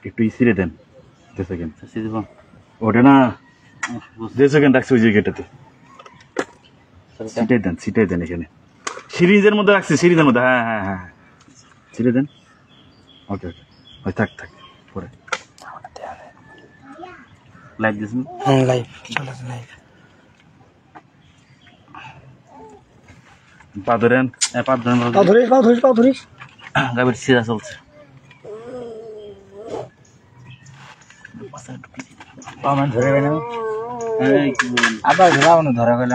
একটু ছিঁড়ে দেন 2 সেকেন্ড ওটা না 2 সেকেন্ড রাখছি ওই জায়গাটাতে ছিটাই দেন এখানে সিরিজের মধ্যে রাখছি সিরিজের মধ্যে হ্যাঁ হ্যাঁ হ্যাঁ ছিঁড়ে দেন ওকে ওকে ওই থাক পরে লাইভ দিছেন লাইভ চলছে লাইভ পা ধরেন পা ধরিস গাবির সিরা চলছে পামান ধরে গেল আবার ধরাও না ধরা গেল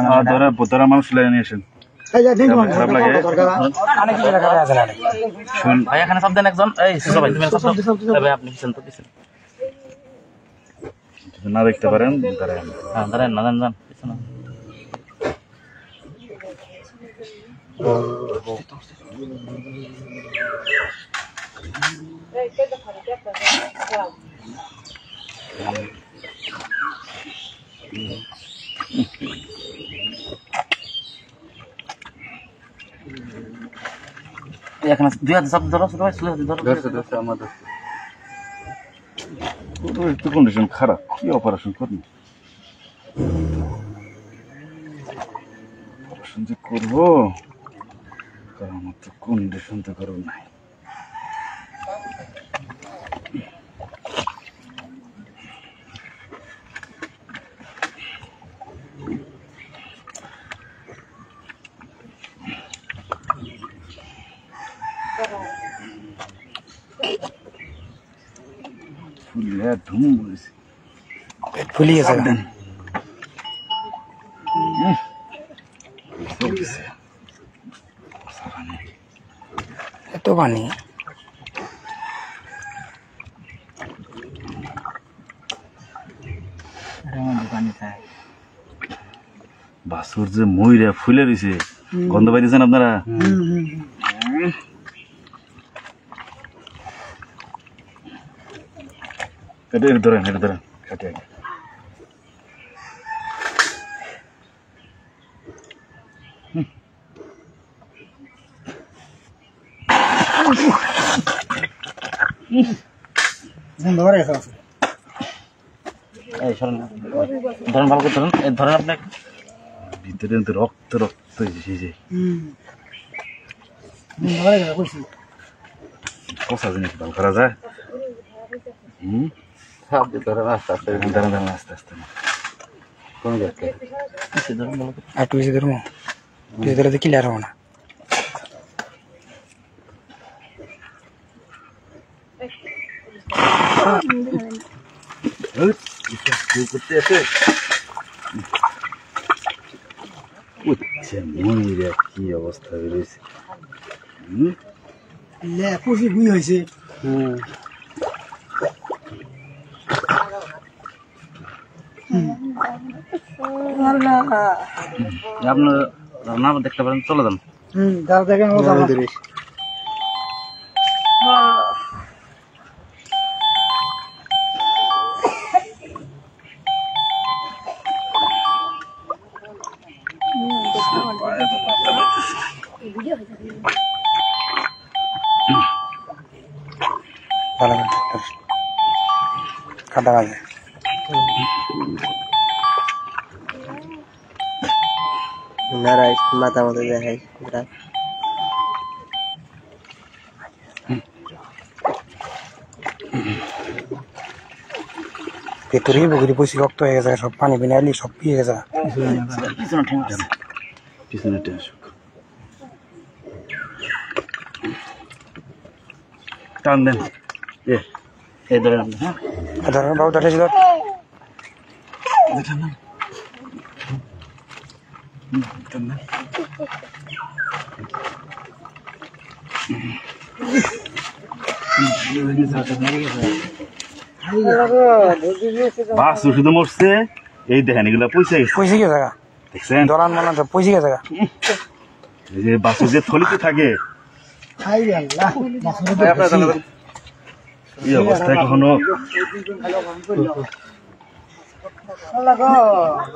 ধরা মানুষ লেগে নিয়ে আসেন ভাই এখানে সব দেন একজন এই ভাই তুমি ভাই আপনি পিছন তো পিছন না দেখতে পারেন দাঁড়ান না যান পিছন এখানে 2 হাত সব ধরো ভাই ধরো আমাদের একটু কন্ডিশন খারাপ কি অপারেশন করবো অপারেশন যে করবো কারণ আমার তো কন্ডিশন তো করবো নাই ফুলিয়ে দেন এত পানি বাসুর যে ময়রা ফুলে রয়েছে গন্ধ পাইতেছেন আপনারা এটা ধরেন কাটে ধরেন ভালো করে ধরেন আপনি ভিতরে রক্ত এসেছে কষা জিনিস ভালো করা যায় ধরেন আস্তে একটু বেশি ধরবো বেশি ধরে ক্লিয়ার হবো না করতে আছে ময়ূরে কি অবস্থা বেরোয়েছে হয়েছে আপনার না দেখতে পারেন চলে যান কাটা বাজে মাথা মতো দেখাই ভেতরে বগরি বসে রক্ত হয়ে গেছে সব পানি বিনাইলি সব পিয়ে গেছে পিছনে টেনশন টান দেন এই ধরেন আপনি হ্যাঁ ধরেন বাবু ধরেছি ধর বাস শুধু মরছে এই দেখেন এগুলা পয়সা পয়সা গিয়ে জায়গা দেখছেন দরান মানে পয়সা গিয়ে জায়গা এই যে বাসু যে থলিতে থাকে এই অবস্থায় কখনো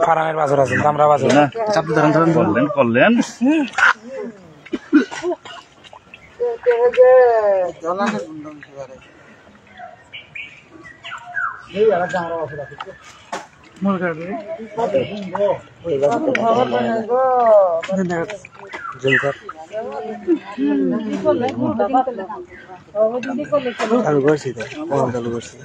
ফার্মের বাজার আছে দামরা বাজার না করলেন চালু করছি তো চালু করছি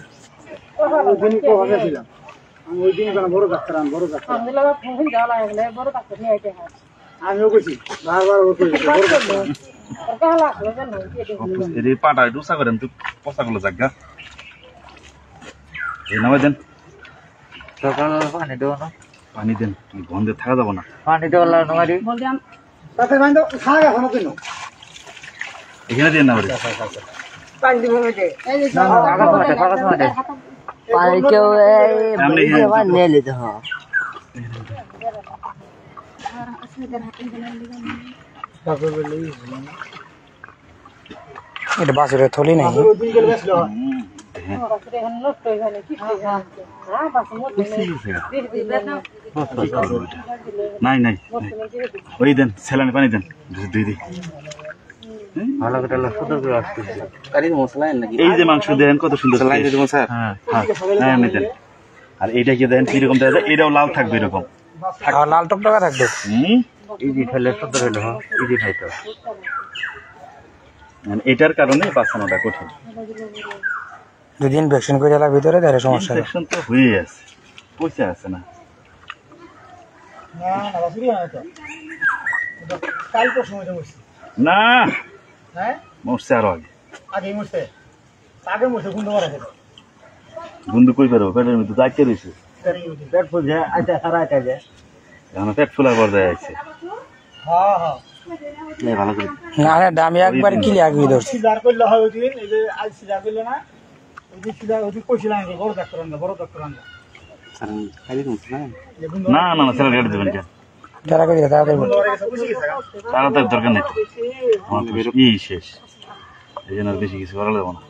আমিও করছি এই পাটা একটু উঁচা করেন তো পচাগুলো জায়গা এই নামে দেন সকাল পানি দেবো না পানি দেন গন্ধে থাকা যাবো না পানি দেওয়ার নমারি এখানে দিয়ে না পানি কেউ নিয়ে নিতে হয় এটা বাসুরের থলি নাই নাই নাই ওই দেন স্যালানে পানি দেন দুই দিই ভালো করে সুন্দর করে আসতেছে এই যে মাংস দেন কত সুন্দর হ্যাঁ হ্যাঁ আমি দেন আর এইটা কি দেন কিরকম দেখা যায় এটাও লাল থাকবে এরকম লাল টকটকা থাকবে হুম ইজি খেলে সুন্দর হইলো ইজি খাইতো মানে এটার কারণে বাঁচানোটা কঠিন দুদিন ভ্যাকসিন করে এলার ভিতরে তাহলে সমস্যা ইনফেকশন তো হয়ে আছে পয়সা আছে না না মরছে আরো আগে বন্ধু কই পারবো পেটের মধ্যে দায়িত্ব রয়েছে এখন পেট ফুলার পর্যায়ে আছে ভালো করে না দামি একবার কিলি আগে ধরছি না না না ছেলে রেট দেবেন কেন তারা করে তাড়াতাড়ি তাড়াতাড়ি দরকার নেই তো আমার তো ই শেষ এই জন্য আর বেশি কিছু করা যাবো না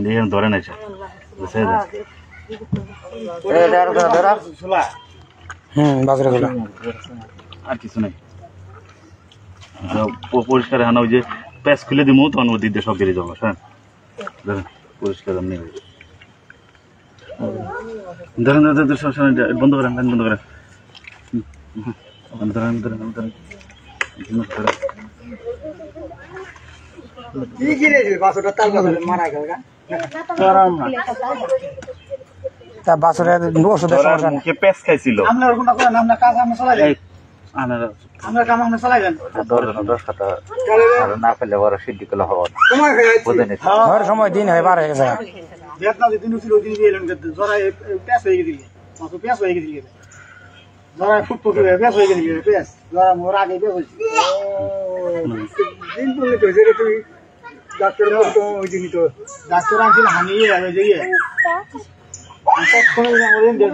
এখানে ধরে নাই স্যার বাজারে গেল আর কিছু নেই পরিষ্কার হানা ওই যে প্যাচ খুলে দিব তখন ওই দিতে সব বেরিয়ে যাবো হ্যাঁ ধরেন পরিষ্কার এমনি ধরেন বন্ধ করেন বন্ধ করেন ধরেন ধরেন ধরেন তা বাছরের ওষুধের সমস্যা নেই প্যাচ খাইছিল না পেলে বড় সিদ্ধি করলে হবে সময় দিন হয় বার হয়ে গেছে ডাক্তার আনছিল হানিয়ে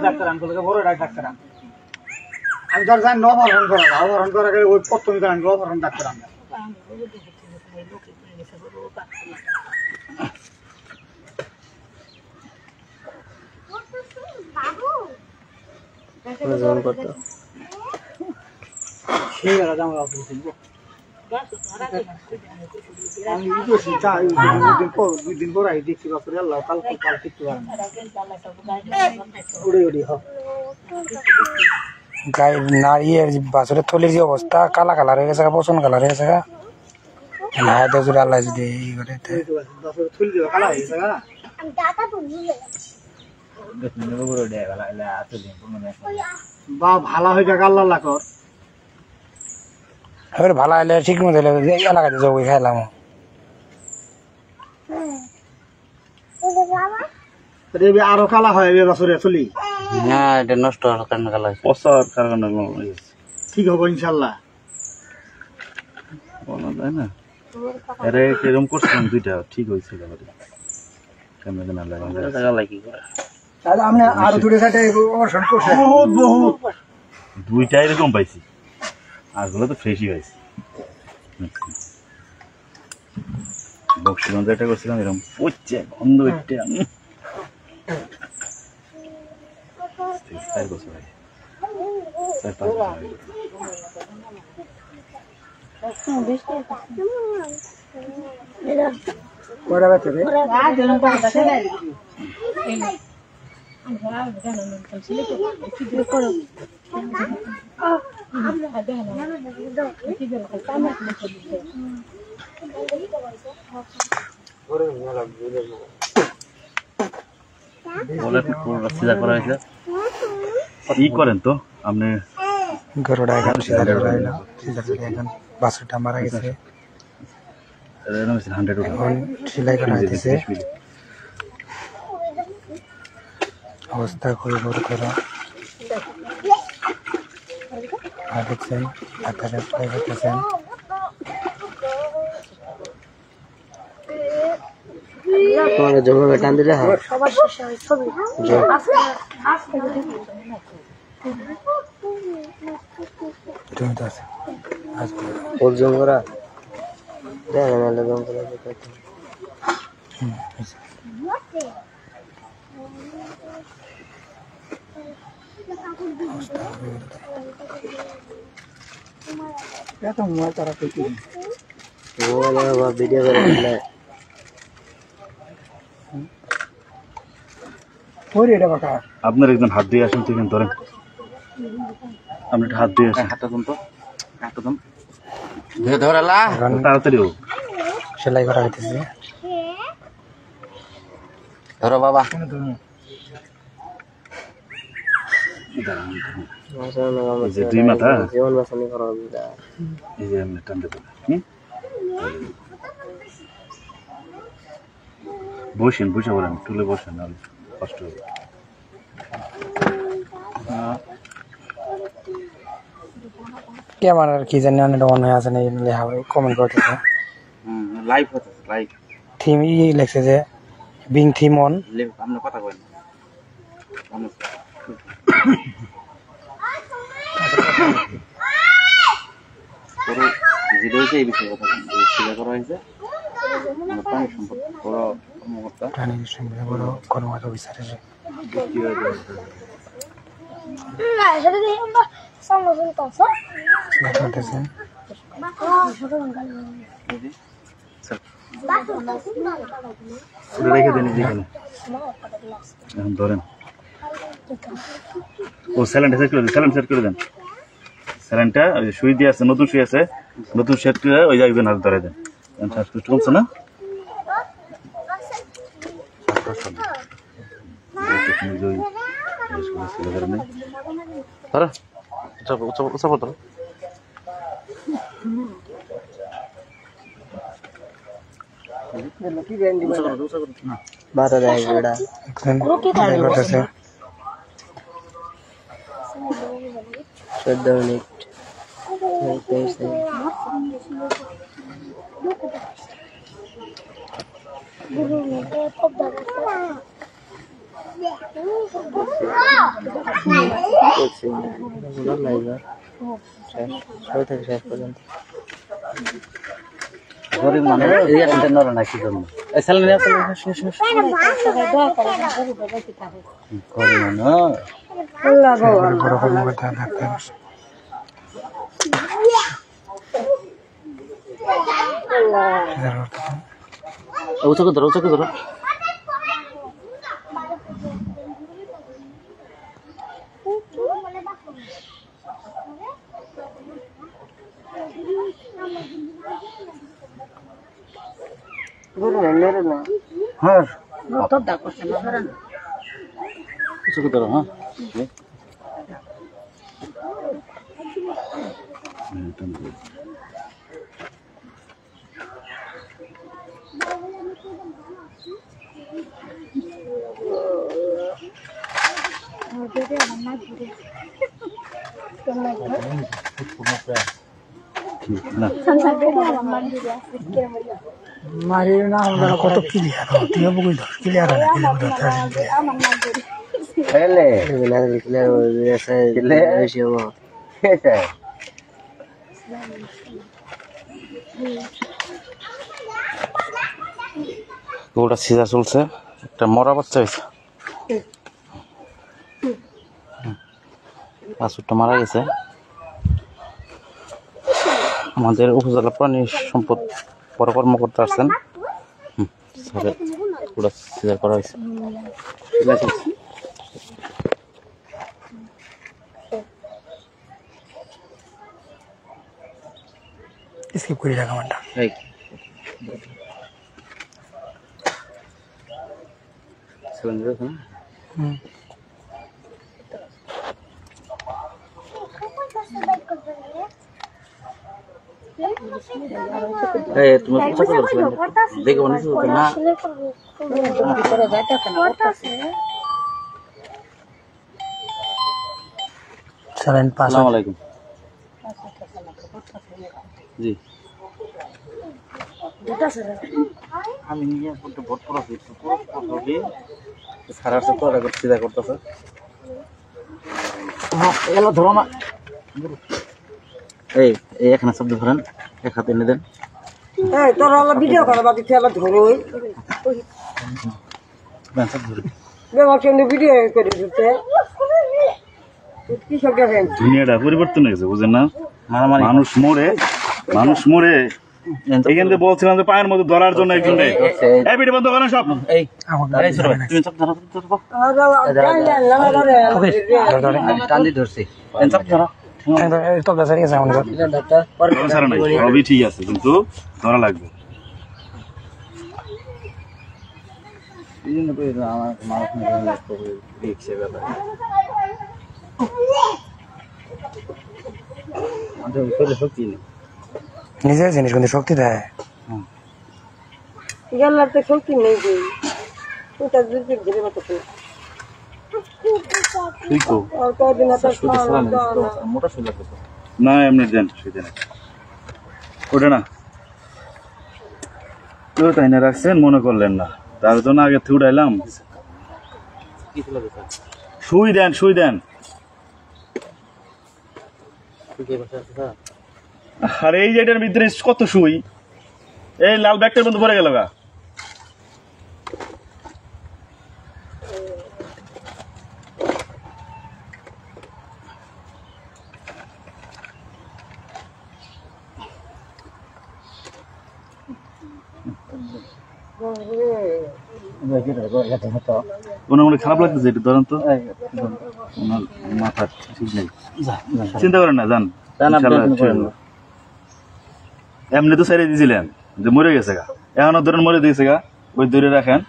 ডাক্তার আনতে বড় ডাক্তার আমি ধর যাই অপহরণ করা অপহরণ করা গেলে ওই প্রথম আনবো অপহরণ ডাক্তার আমরা আমি দুই দিন পর দেখছি বাপরে আল্লাহ কাল কাল দেখতে পারেন উড়ে উড়ে গায়ে নাড়িয়ে বাছরের থলির যে অবস্থা কালা কালার হয়ে গেছে পছন্দ কালার হয়ে গেছে না যদি আল্লাহ যদি বা ভালো হয়ে যাক আল্লাহ লাখর এবার ভালো হলে ঠিক মতো এলাকাতে যাবো খাইলাম আরো কালা হয় বছরে চলি না এটা নষ্ট হওয়ার কারণে কালা হয়েছে পচার কারণে ঠিক হবো ইনশাল্লাহ বলা যায় না এরা এরকম করছিলাম দুইটা ঠিক হয়েছে ক্যামেরা না লাগা কি করে আপনি আরো দূরে সাইডে অপারেশন করছেন বহুত বহুত দুইটা এরকম পাইছি আরগুলো তো ফ্রেশই পাইছি বক্সিগঞ্জ এটা করছিলাম এরকম পচছে গন্ধ একটা 4 বছর আগে 4-5 বছর আগে কয়টা বাচ্চা রে বলে পুরো সিধা করা হয়েছে ই করেন তো আপনি গরুটা এখন সিধা করে হইলো সিধা করে এখন বাছুরটা মারা গেছে 100 উঠে এখন সেলাই করা হইতেছে অবস্থা খুবই গুরুতর আর দেখছেন ডাক্তার অ্যাপ্লাই করতেছেন তোমাকে জমা টান দিলে হয় তুমি তো আছে ফুল জম করা দেখেন নাহলে জম করা এত মোবাইল তারা কইতে ভিডিও করে দিলে ওরে এটা বাকা আপনার একজন হাত দিয়ে আসেন তুই ধরেন আপনি একটা হাত দিয়ে আসেন হাতটা দেন তো হাতটা দেন ধরালা এখন তাড়াতাড়ি হোক সেলাই করা হইতেছে ধরো বাবা এই যে দুই মাথা জীবন বাঁচানি করা এই যে আপনি টান দেবেন বসেন বসে বলেন টুলে বসেন নাহলে কষ্ট হবে ক্যামেরার কি জানি অনেকটা অন হয়ে আছে না লেখা কমেন্ট করতেছে লাইভ হচ্ছে লাইভ থিম লেখছে যে বিং থিম অন আপনি কথা বলেন পুরো যেটা হয়েছে এই বিষয়ে কথা স্বীকার করা হয়েছে প্রাণী সম্পদ বড় কর্মকর্তা প্রাণী সম্পদের বড় কর্মকর্তা অফিসার এসে করতেছেন রেখে দেন যেখানে এখন ধরেন ও স্যালেন্ট সেট করে দেন স্যালেন্ট সেট করে দেন স্যালেন্টটা ওই যে সুই দিয়ে আছে নতুন সুই আছে নতুন সেট করে ওই যাইবেন আর ধরে দেন শ্বাসকষ্ট কমছে না বাতা দেয় এটা সেলাই করতেছে 14 মিনিট শেষ পর্যন্ত গরিব মানুষ এই অ্যাটেন্ডার নাকি জন্য এই স্যালেন্ট শেষ শেষ গরিব মানুষ বড় কর্মকর্তা ডাক্তার উঁচু করে ধরো উঁচু করে ধরো হ্যাঁ উঁচু করে ধরো হ্যাঁ মারি না আমরা কত ক্লিয়ার তুই বকুল ধর ক্লিয়ার না এলে মিলার ক্লিয়ার হয়ে গেছে বেশি হবো ওটা সিজা চলছে একটা মরা বাচ্চা হয়েছে বাছুরটা মারা গেছে আমাদের উপজেলা প্রাণী সম্পদ বড় কর্মকর্তা আসছেন। স্যারের পুরো সিজার করা হয়েছে। স্কিপ করে রাখা মানটা স্যালাইন পাস। আসসালামু আলাইকুম। জি আমি নিয়ে বলতে ভোট করেছি সারা তো চিন্তা করতেছে এলো ধরো না এই এখানে শব্দ ধরেন এক হাতে এনে দেন তোরা ভিডিও করা বাকি খেলা ধরোই ভিডিও করে দিতে কি সব দেখেন দুনিয়াটা পরিবর্তন হয়েছে বুঝেন না। মানুষ মরে এখান থেকে বলছিলাম যে পায়ের মধ্যে ধরার জন্য একজন ভিডিও বন্ধ করেন সব। ধরছি সবই ঠিক আছে কিন্তু ধরা লাগবে। নিজের জিনিস কিন্তু শক্তি দেয়। গেলাতে শক্তি নেই যে ওটা দুধের ধরে মতো না এমনি দেন ওটা না তো তাই না রাখছেন মনে করলেন না তার জন্য আগে উঠাইলাম। শুই দেন আর এই যে এটার ভিতরে কত শুই এই লাল ব্যাগটার মধ্যে পড়ে গেল গা। ওনার খারাপ লাগতেছে এটা ধরেন তো ওনার মাথা ঠিক নেই চিন্তা করেন না যান এমনি তো ছেড়ে দিয়েছিলেন যে মরে গেছে গা এখনো ধরেন মরে দিয়েছে গা ওই ধরে রাখেন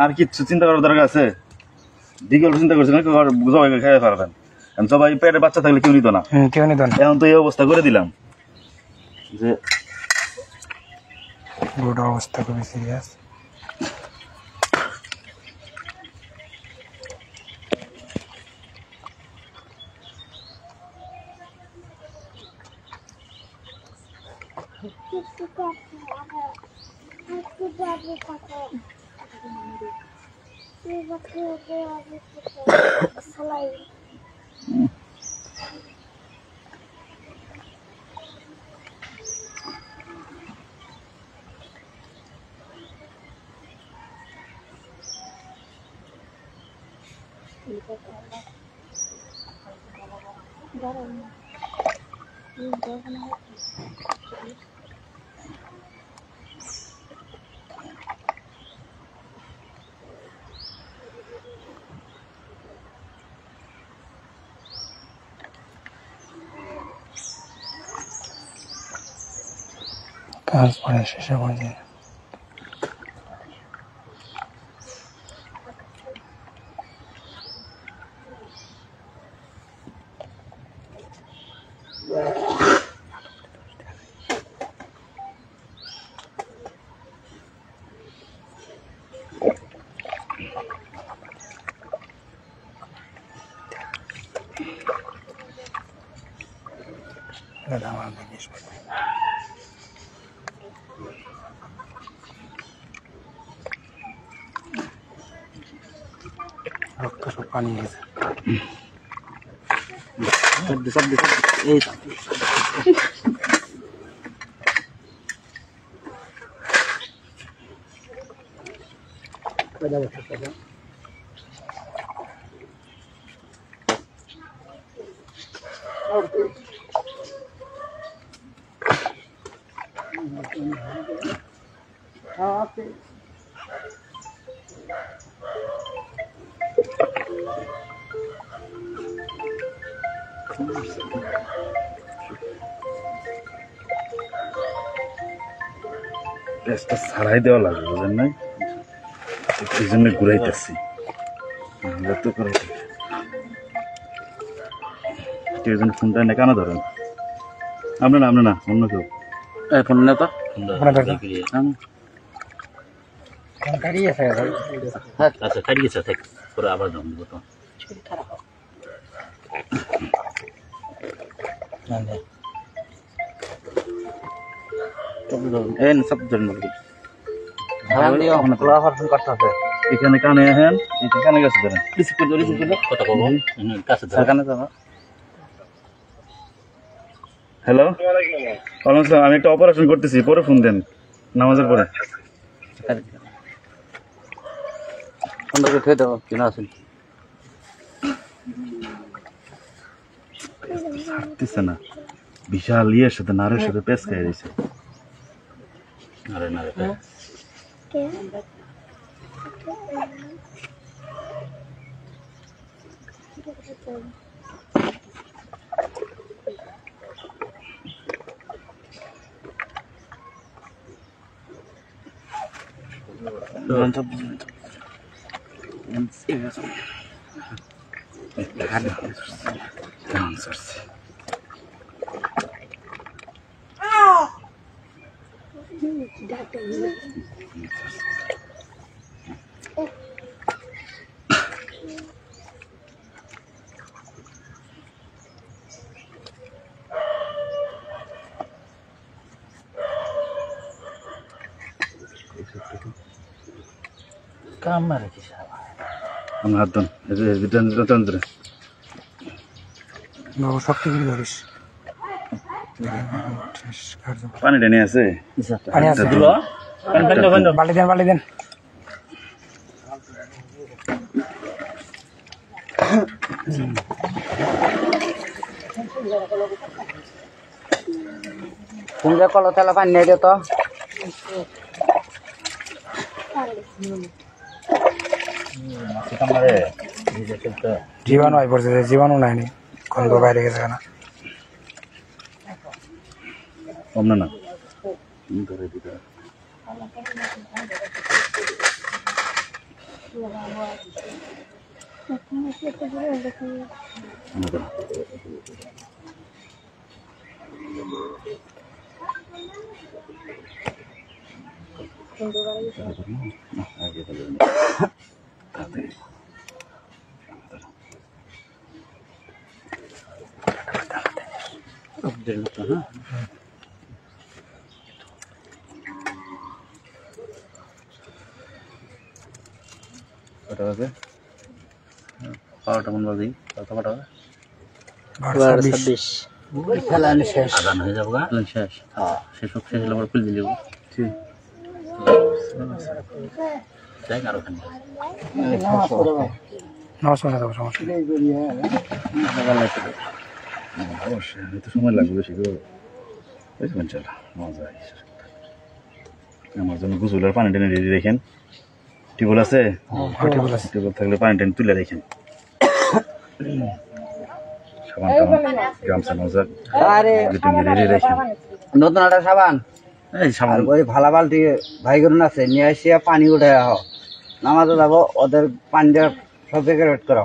আর কিচ্ছু চিন্তা করার দরকার আছে। বিকল্প চিন্তা করছেন সবাই খেয়ে পারবেন সবাই পেটে বাচ্চা থাকলে কেউ নিত না এখন তো এই অবস্থা করে দিলাম যে অবস্থা খুবই সিরিয়াস। কাজ পরে শেষে পর্যায়ে রক্ত সব পানি গেছে। পেঁয়াজটা ছাড়াই দেওয়া লাগবে বুঝলেন না, এই জন্য ঘুরাইতেছি তো করে কেউ যেন ফোনটা এনে কেন ধরেন, আমরা না অন্য কেউ ফোন না তো আচ্ছা কাটি গেছে থাক পরে আবার দাম দিব তো সব ধরেন এখানে কানে আহেন এখানে গেছে ধরেন কত কব কাছে কানে যাবো। হ্যালো, ওয়ালাইকুম আসসালাম, আমি একটা অপারেশন করতেছি, পরে ফোন দেন নামাজের পরে। খেয়ে দাও কিনা আছেন ছাড়তেছে না, বিশাল ইয়ের সাথে নারের সাথে পেঁচ খাই দিয়েছে। আরে না রে কাম মারে কি আমার হাত দেন, ধরে বাবু শক্তি করে ধরিস। পানি টেনে আছে, পানি আছে, বালি দেন তুমি কলো তেলা পানি নিয়ে তো জীবাণু আই পড়ছে, জীবাণু নাইনি, গন্ধ বাইরে গেছে না। কম না ধরে দিতে কটা বাজে? 12টা 15 দিন, কটা বাজে? 26 খেলা শেষ আদান হয়ে যাবো গা শেষ। শেষ হলে আবার খুলে দিলে ঠিক দেখ আরো খানি নমস্কার দাদা, সমস্যা নেই। অবশ্যই, আমি তো সময় লাগবে বেশি করে বুঝবেন। চল মজা আমার জন্য গুজুলের পানি টেনে রেডি রেখেন, টিউবওয়েল আছে, টিউবওয়েল থাকলে পানি টেনে তুলে রেখেন। সাবান টাবান গামছা মজা রেডি রেখেন। নতুন একটা সাবান এই সাবান ওই ভালা বালতি ভাই করুন আছে নিয়ে আসিয়া পানি উঠে আহ নামাজে যাবো, ওদের পানি দিয়ে সব জায়গায় রেড করো।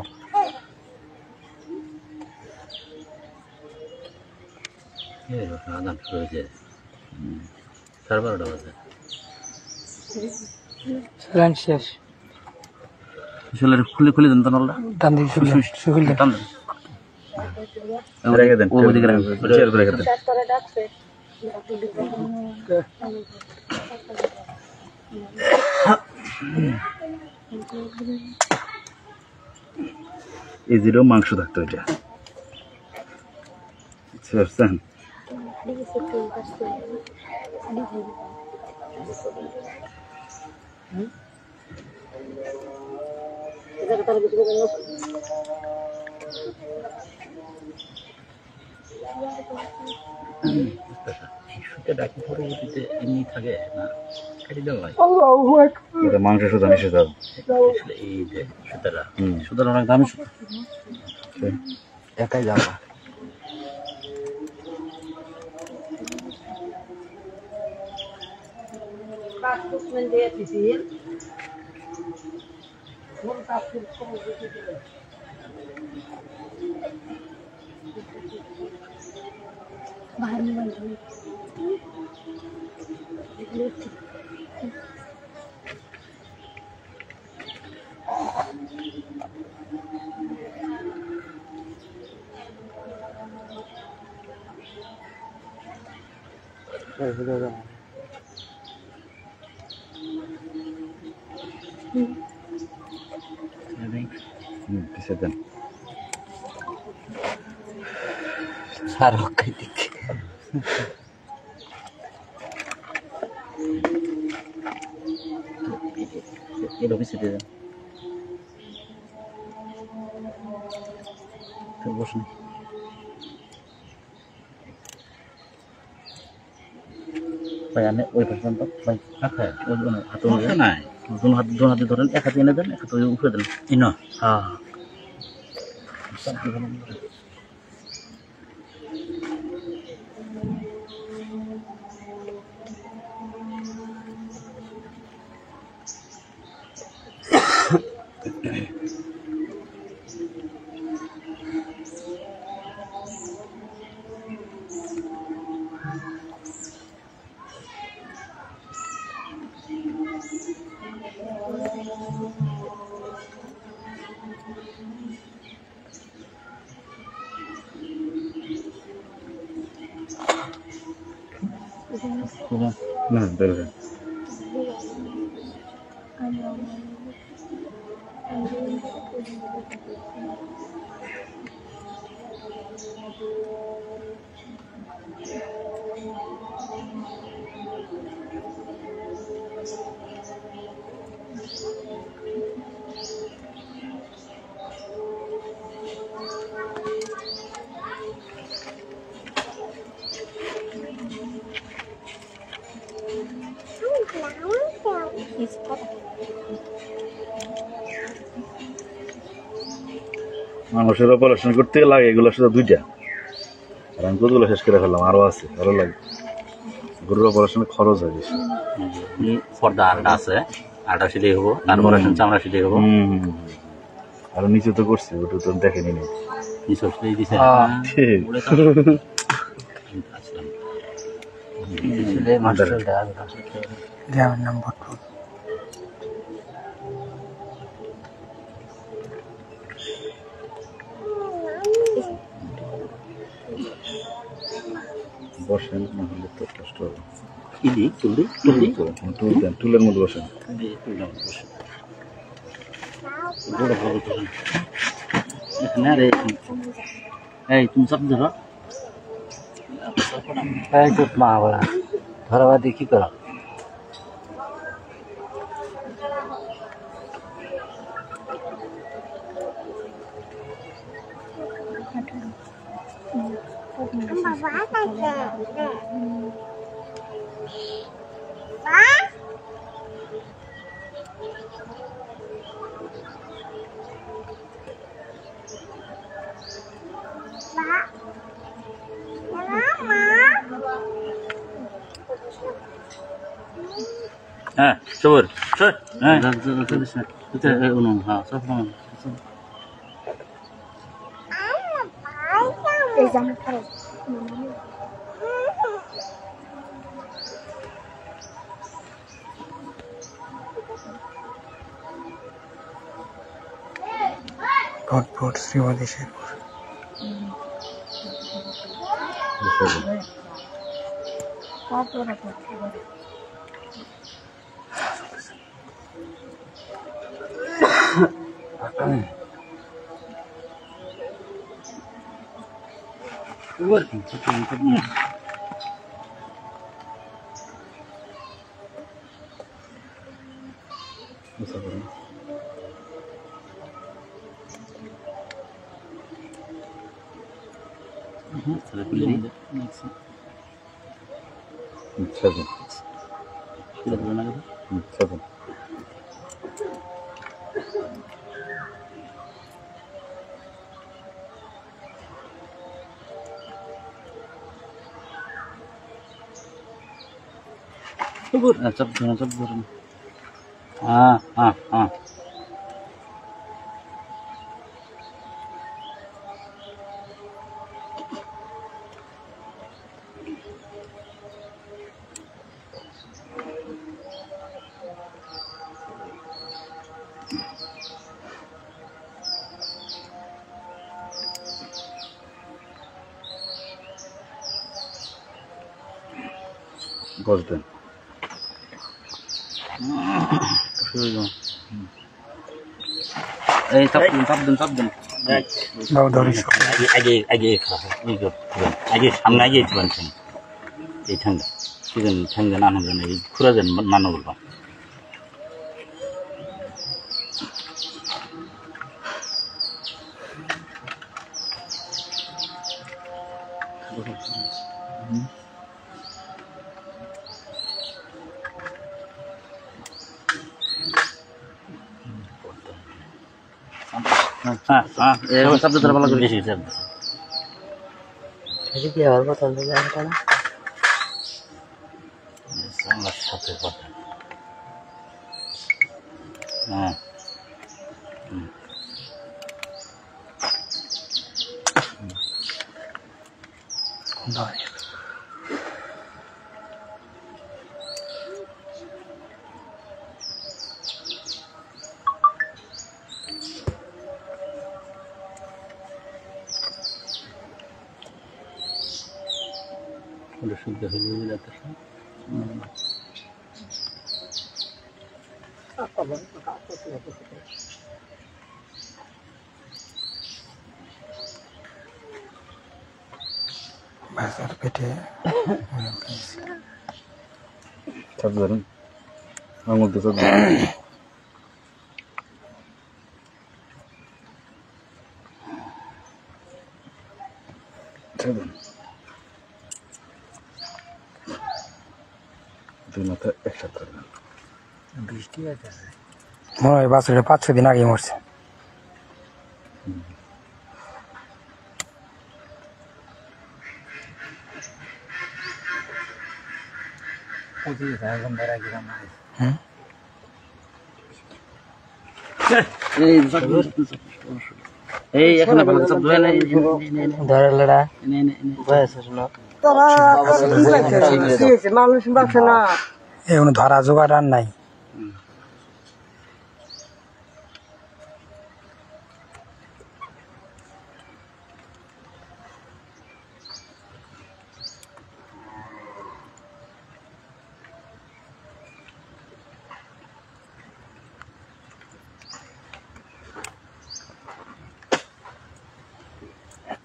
আদান হয়েছে 12:30 বাজে শেষ খুলে দেন তো নলটা টান দিয়ে শুকিল দেন। টান দেন রেখে দেন, ওদিকে রাখেন। চেয়ার করে রেখে দেন। এই জিরো মাংস থাকতো এটা, বুঝতে পারছেন? সুতাটা কি পরবর্তীতে এমনি থাকে না কেটে দেওয়া হয়? এটা মাংস সুতা নিষেধ আছে। আসলে এই যে সুতাটা, সুতাটা অনেক দামি সুতা। একাই যাবো পিছিয়ে দেন। সার খাই দিকে এটা পিছিয়ে দিয়ে দেন। বসুন। ভাই আমি ওই পাশে তো ভাই হাতে নাই, দু হাতে ধরেন, এক হাতে এনে দেন, এক হাতে উপরে দেন। ইনো হ্যাঁ না দরকার মানুষের অপারেশন করতে লাগে এগুলো শুধু 2টা, আর আমি কতগুলো শেষ করে ফেললাম, আরো আছে, আরো লাগে। গরুর অপারেশনের খরচ হয় বেশি। পর্দা আরটা আছে, আরটা সিলাই হবো, তারপরে চামড়া সিলাই হবো। আর নিচে তো করছি, ওটা তো দেখেনি নি। নিচে সিলাই দিছে গ্রামের নাম ভটপুর। বসেন, না হলে তো কষ্ট হবে। ইদি তুলদি টুলের মধ্যে বসেন। এখানে আরে এই তুমি চাপ ধরো। এই তো মা বলা ধরাবা দিয়ে কি করো হ্যাঁ সবর সর হ্যাঁ এটা উনো হ্যাঁ সব ভটপুর Shrimati Sherpur. Salah pilih dia. Seven. Tidak pernah gitu. Seven. Subur. Subur. Ah. Golden. Sabdun. দাও ধরিস আগে সামনে আগে বানছেন এই ঠান্ডা সিজন ঠান্ডা না হলে এই খুরাজেন মানো বলবা হ্যাঁ শব্দ ধরে ভালো করে বেশি শব্দ কি আর কথা বলতে না আমার সাথে কথা হ্যাঁ ওটা শুদ্ধ হয়ে যাচ্ছে বাজার পেটে Seven. Angul tu seven. Seven. দুই মাথা একসাথে ধরবেন বৃষ্টি আছে মনে হয় বাছুরে 5-6 দিন আগে মরছে এই এখানে ভালো শব্দ হয় না ধরে লড়া বয়স না মানুষ বাসে না এখন ধরা জোগাড় আর নাই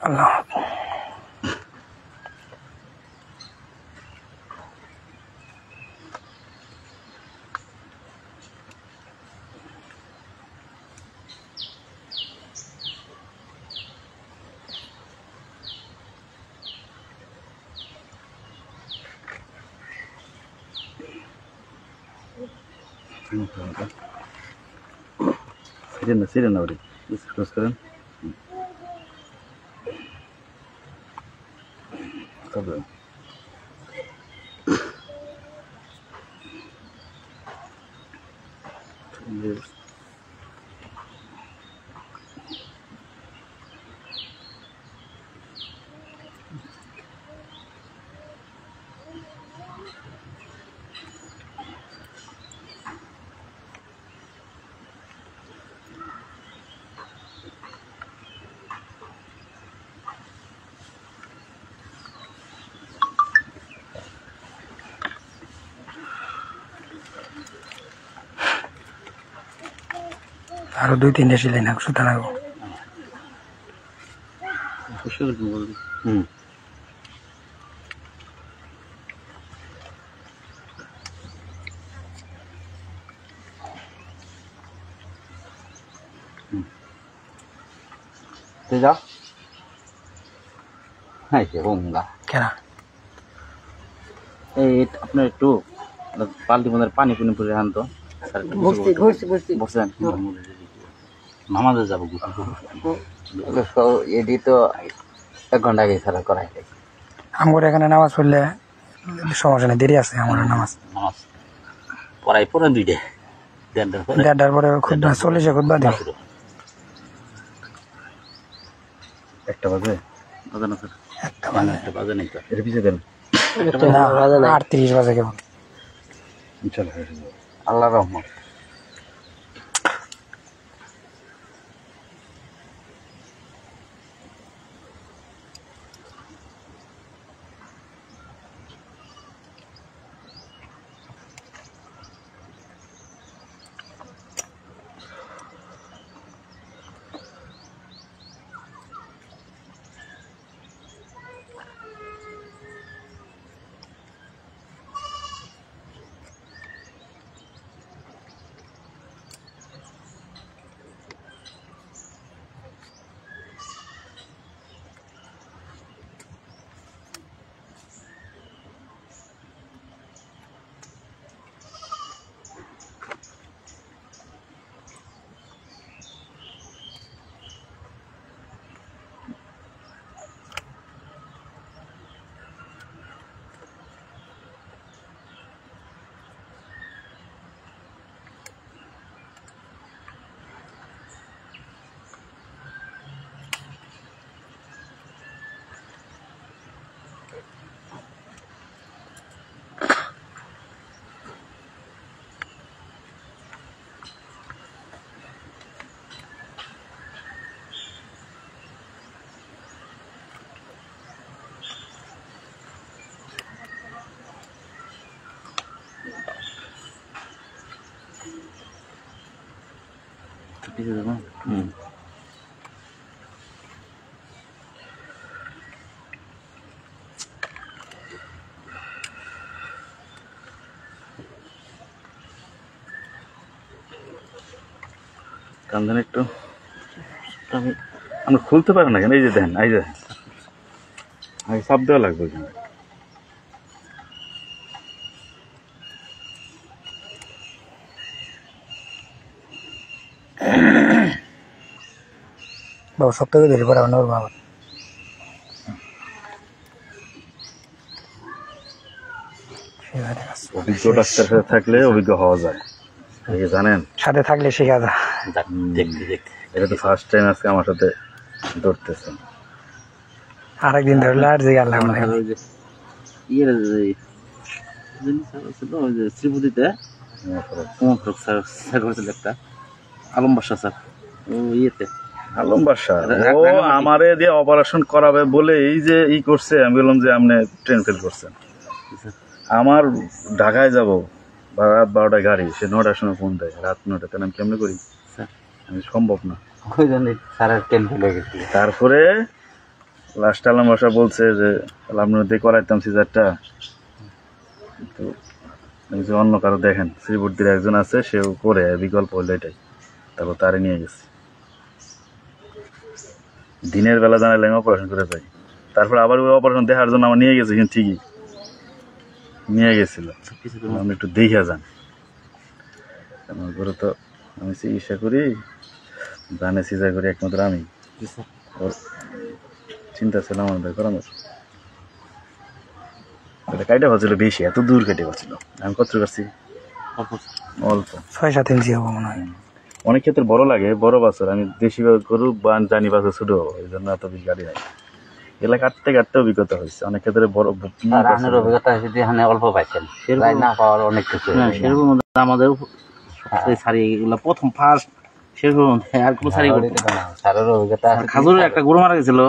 আল্লাহ Sirena udah. Terus keren. Seven. আরো 2-3টা সিলাই না সুতা নাগো তুই যা হ্যাঁ হুঙ্গা কেন এই আপনার একটু বালতি মধ্যে পানি পুনি পুরে আন তো স্যার একটু বসেন নামাজে যাবো এটি তো 1 ঘন্টা আগে ছাড়া করাই আমার এখানে নামাজ পড়লে সমস্যা নেই, দেরি আছে আমার নামাজ। নামাজ পড়াই পরে 2টা দেড়টার পরে 1:30 পরে খুতবা 40 খুতবা দিই। 1টা বাজে বাজে না স্যার? 1টা বাজে। একটা বাজে নেই তো এর পিছিয়ে দেন না 38 বাজে কেবল। ইনশাআল্লাহ হয়ে যাবে। আল্লাহ রহমত পিছিয়ে যাবো। কান্দন একটু আমরা খুলতে পারি না কেন? এই যে দেন, এই যে চাপ দেওয়া লাগবে কিন্তু। বাবু সপ্তাহে দেরি করে আমার বাবা অভিজ্ঞ ডাক্তার সাথে থাকলে অভিজ্ঞ হওয়া যায়, এই যে জানেন। সাথে থাকলে শেখা যায়। যাক, দেখতে দেখতে এটা তো ফার্স্ট টাইম আজকে আমার সাথে ধরতেছেন। আরেকদিন ধরলে আর যে আল্লাহ মনে হয়। ওই যে ইয়ের যে জিনিস ছিল ওই যে শ্রীপতিতে স্যার করেছিল একটা আলম বাসা স্যার ও ইয়েতে আলম বাদশা ও আমারে দিয়ে অপারেশন করাবে বলে এই যে ই করছে, আমি বললাম যে আপনি ট্রেন ফেল করছেন। আমার ঢাকায় যাব বা রাত 12টায় গাড়ি, সে 9টার সময় ফোন দেয়, রাত 9টায়, তাহলে আমি কেমনে করি? আমি সম্ভব না। ওই জন্য সারার ট্রেন ফেলে গেছি। তারপরে লাস্ট আলম বাসা বলছে যে আপনার দিয়ে করাইতাম সিজারটা, তো যে অন্য কারো দেখেন, শ্রীবর্তীর একজন আছে, সেও করে, বিকল্প হলো এটাই। তারপর তারে নিয়ে গেছে, দিনের বেলা জানাইলে আমি অপারেশন করে যাই। তারপর আবার ওই অপারেশন দেখার জন্য আমার নিয়ে গেছে, কিন্তু ঠিকই নিয়ে গেছিল। আমি একটু দেখে যান, আমার ঘরে তো আমি চিকিৎসা করি, জানে সিজার করি একমাত্র আমি। ওর চিন্তা ছিল আমাদের করানোর, কাইটা হচ্ছিল বেশি, এত দূর কেটে গেছিল। আমি কত করছি? অল্প 6-7 ইঞ্চি হবো মনে হয়। অনেক ক্ষেত্রে বড় লাগে, বড় বাছর। আমি দেশি গরু বা জানি বাছর ছোট, এই জন্য এত বেশি গাড়ি নাই। এগুলা কাটতে কাটতে অভিজ্ঞতা হয়েছে, অনেক ক্ষেত্রে বড় রানের অভিজ্ঞতা হয়েছে যে এখানে অল্প পাইছেন, না পাওয়ার অনেক কিছু। সেরকম আমাদের শাড়ি এগুলো প্রথম ফার্স্ট, সেরকম আর কোনো শাড়ি করতে না। সারের অভিজ্ঞতা খাজুরের একটা গরু মারা গেছিল,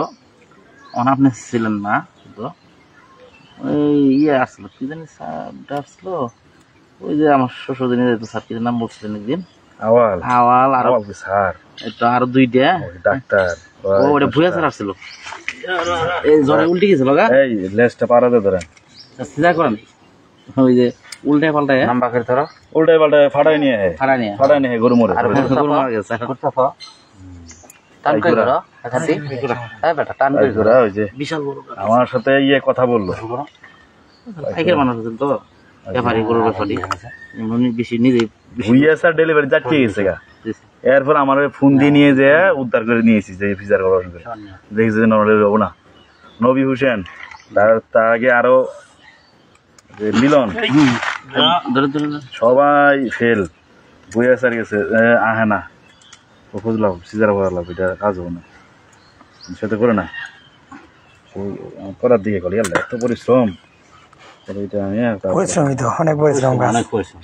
আপনি ছিলেন না, তো ওই ইয়ে আসলো, কি জানি স্যারটা আসলো, ওই যে আমার শ্বশুর দিনে যেত স্যার, কি নাম বলছিলেন একদিন, আওয়াল আর স্যার, একটু আরো 2টা ডাক্তার, ওটা ভুয়া স্যার আসছিল, এই জ্বরে উল্টে গেছিল গা, এই লেজটা পাড়াতে ধরেন, সিধা করেন, ওই যে উল্টায় পাল্টায় নাম্বার করে ধরো, উল্টায় পাল্টায় ফাটাই নিয়ে ফাড়া নিয়ে গরু মরে গরু মারা গেছে। টান করে ধরো। বেটা টান এই ঘোড়া ওই যে বিশাল বড় আমার সাথে কথা বললো সাইকেল মানুষ আছেন তো ব্যাপারী গরুর ব্যাপারী উনি বেশি নিজে ভুইয়া স্যার ডেলিভারি যাচ্ছে গেছে গা এরপর আমার ফোন দিয়ে নিয়ে যে উদ্ধার করে নিয়েছি যে ফিজার করার সঙ্গে দেখছি যে নর্মালি হবো না নবী হোসেন তার আগে আরো মিলন সবাই ফেল ভুইয়া স্যার গেছে আহে না ও খুঁজলাম সিজার করা লাগবে এটা কাজ হবো না সাথে করে না করার দিকে করি আল্লাহ এত পরিশ্রম এটা আমি পরিশ্রমিত অনেক পরিশ্রম অনেক পরিশ্রম